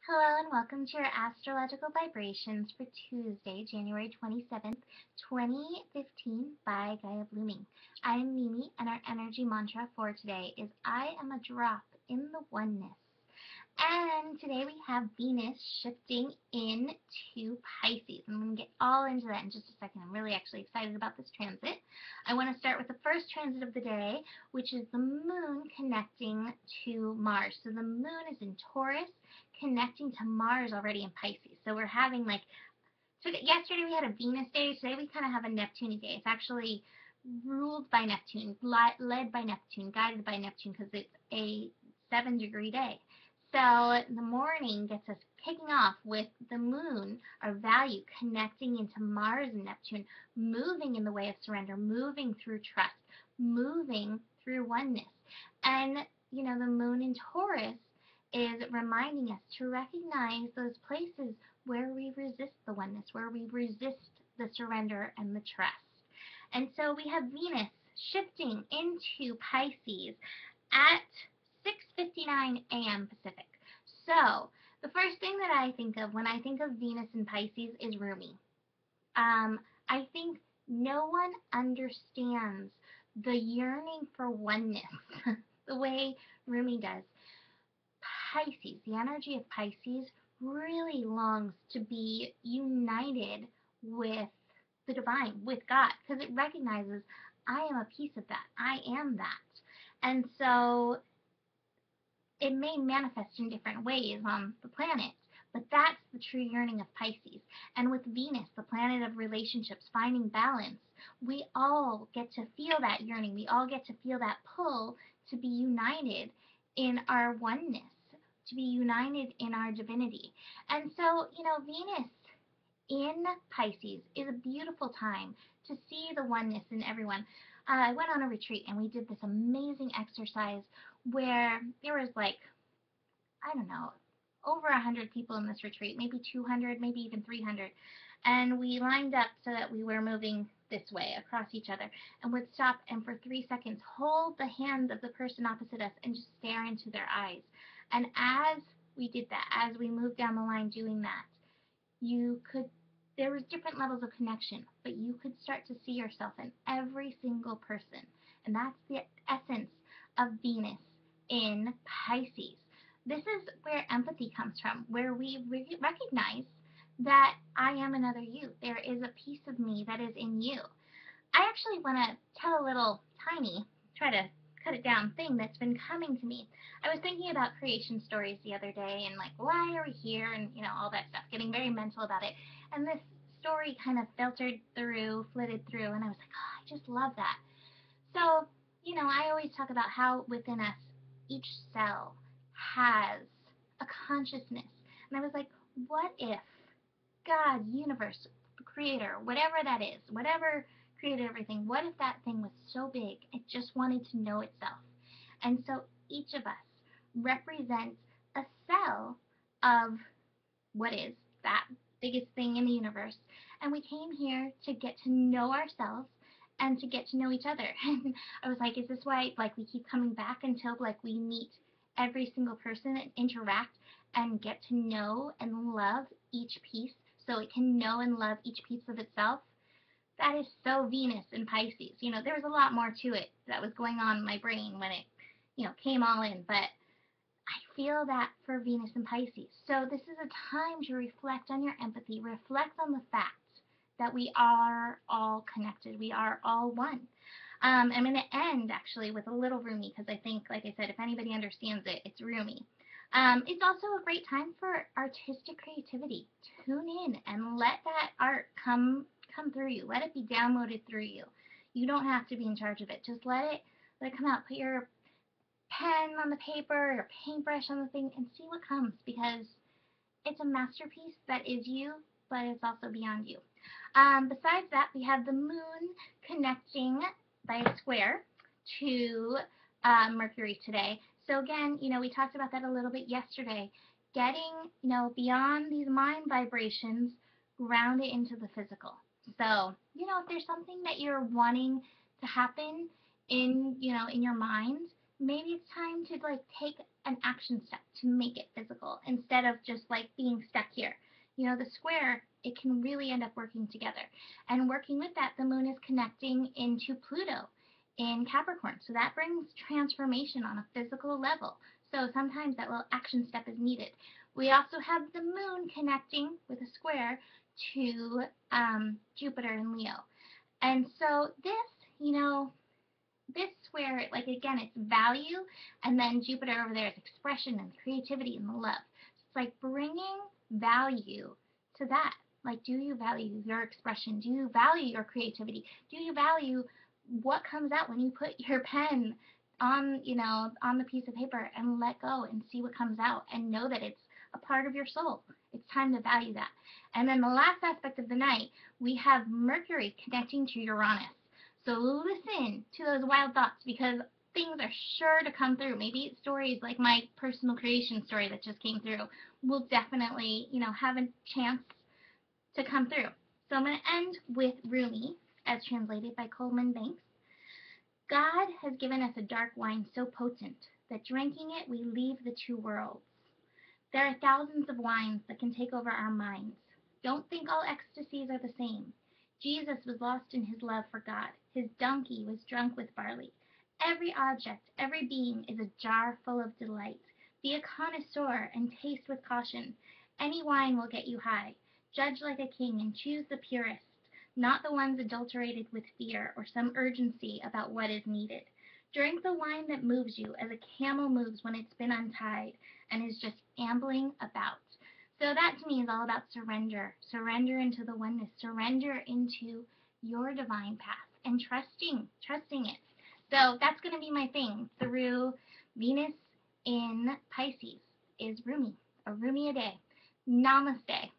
Hello and welcome to your astrological vibrations for Tuesday, January 27th, 2015 by Gaia Blooming. I am Mimi and our energy mantra for today is I am a drop in the oneness. And today we have Venus shifting into Pisces. I'm going to get all into that in just a second. I'm really actually excited about this transit. I want to start with the first transit of the day, which is the moon connecting to Mars. So the moon is in Taurus, connecting to Mars already in Pisces. So we're having so yesterday we had a Venus day. Today we kind of have a Neptune day. It's actually ruled by Neptune, led by Neptune, guided by Neptune because it's a 7-degree day. So the morning gets us kicking off with the moon, our value, connecting into Mars and Neptune, moving in the way of surrender, moving through trust, moving through oneness. And, the moon in Taurus is reminding us to recognize those places where we resist the oneness, where we resist the surrender and the trust. And so we have Venus shifting into Pisces at 6:59 a.m. Pacific. So the first thing that I think of when I think of Venus in Pisces is Rumi. I think no one understands the yearning for oneness the way Rumi does. Pisces, the energy of Pisces, really longs to be united with the divine, with God, because it recognizes I am a piece of that. I am that. And so it may manifest in different ways on the planet, but that's the true yearning of Pisces. And with Venus, the planet of relationships, finding balance, we all get to feel that yearning. We all get to feel that pull to be united in our oneness, to be united in our divinity. And so, Venus in Pisces is a beautiful time to see the oneness in everyone. I went on a retreat and we did this amazing exercise where there was I don't know, over 100 people in this retreat, maybe 200, maybe even 300. And we lined up so that we were moving this way across each other and would stop and for 3 seconds hold the hand of the person opposite us and just stare into their eyes. And as we did that, as we moved down the line doing that, there was different levels of connection, but you could start to see yourself in every single person. And that's the essence of Venus in Pisces. This is where empathy comes from, where we recognize that I am another you. There is a piece of me that is in you. I actually want to tell a little tiny, try to cut it down thing that's been coming to me. I was thinking about creation stories the other day and why are we here and all that stuff, getting very mental about it. And this story kind of flitted through, and I was like, oh, I just love that. So, I always talk about how within us each cell has a consciousness. And I was like, what if God, universe, creator, whatever that is, whatever created everything, what if that thing was so big it just wanted to know itself? And so each of us represents a cell of what is that biggest thing in the universe. And we came here to get to know ourselves and to get to know each other. And I was like, is this why we keep coming back until we meet every single person and interact and get to know and love each piece so it can know and love each piece of itself? That is so Venus in Pisces. There was a lot more to it that was going on in my brain when it, came all in, but I feel that for Venus in Pisces. So this is a time to reflect on your empathy, reflect on the fact that we are all connected. We are all one. I'm going to end actually with a little Rumi because I think, like I said, if anybody understands it, it's Rumi. It's also a great time for artistic creativity. Tune in and let that art come through you. Let it be downloaded through you. You don't have to be in charge of it. Just let it come out. Put your pen on the paper, your paintbrush on the thing, and see what comes because it's a masterpiece that is you, but it's also beyond you. Besides that, we have the moon connecting by a square to Mercury today. So again, we talked about that a little bit yesterday. Getting, beyond these mind vibrations, ground it into the physical. So, if there's something that you're wanting to happen in your mind, maybe it's time to like take an action step to make it physical instead of just like being stuck here. You know, the square, it can really end up working together. And working with that, the moon is connecting into Pluto in Capricorn. So that brings transformation on a physical level. So sometimes that little action step is needed. We also have the moon connecting with a square to Jupiter in Leo. And so this, you know, this where, like, again, it's value, and then Jupiter over there is expression and creativity and the love. So it's like bringing value to that. Like, do you value your expression? Do you value your creativity? Do you value what comes out when you put your pen on, you know, on the piece of paper and let go and see what comes out and know that it's a part of your soul? It's time to value that. And then the last aspect of the night, we have Mercury connecting to Uranus. So listen to those wild thoughts because things are sure to come through. Maybe stories like my personal creation story that just came through will definitely, you know, have a chance to come through. So I'm going to end with Rumi, as translated by Coleman Banks. God has given us a dark wine so potent that drinking it we leave the two worlds. There are thousands of wines that can take over our minds. Don't think all ecstasies are the same. Jesus was lost in his love for God. His donkey was drunk with barley. Every object, every being is a jar full of delight. Be a connoisseur and taste with caution. Any wine will get you high. Judge like a king and choose the purest, not the ones adulterated with fear or some urgency about what is needed. Drink the wine that moves you as a camel moves when it's been untied and is just ambling about. So that to me is all about surrender. Surrender into the oneness. Surrender into your divine path and trusting it. So that's going to be my thing through Venus in Pisces is Rumi, a Rumi a day. Namaste.